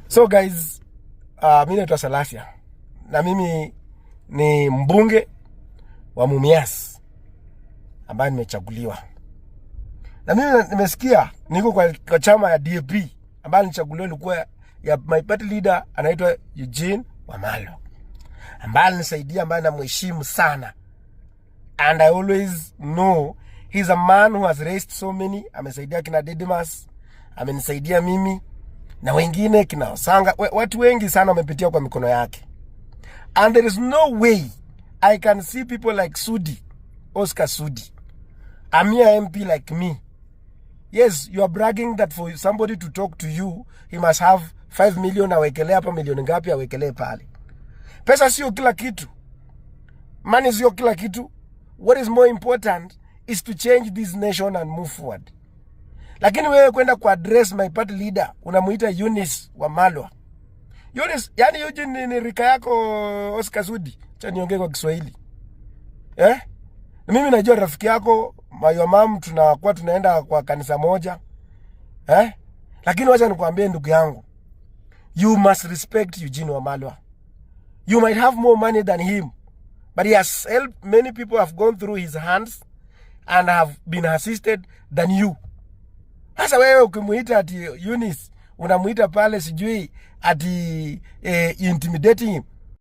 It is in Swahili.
So guys, mimi naitwa Salasia na mimi ni mbunge wa Mumias ambaye nimechaguliwa. Na mimi nimesikia niko kwa chama ya DAP ambaye nilichaguliwa, ilikuwa ya my party leader anaitwa Eugene Wamalwa, ambaye anisaidia, ambaye namheshimu sana, and I always know he's a man who has raised so many. Amesaidia kina Didimas, amenisaidia mimi na wengine kina Osanga, watu wengi sana wamepitia kwa mikono yake. And there is no way I can see people like Sudi, Oscar Sudi, a mere MP like me. Yes, you are bragging that for somebody to talk to you, he must have 5 million, awekele hapa milioni ngapi awekele pale. Pesa sio kila kitu. Money sio kila kitu. What is more important is to change this nation and move forward. Lakini wewe kwenda ku address my party leader, unamuita Eunice Wamalwa. Eunice, yani Eugene ni rika yako Oscar Sudi. Acha niongee kwa Kiswahili. Na mimi najua rafiki yako, my mom, tunakuwa tunaenda kwa kanisa moja. Lakini wacha nikwambie ndugu yangu, you must respect Eugene Wamalwa. You might have more money than him, but he has helped many people, have gone through his hands and have been assisted than you. Sasa wewe ukimuita ati Eunice, unamuita pale sijui ati intimidating him.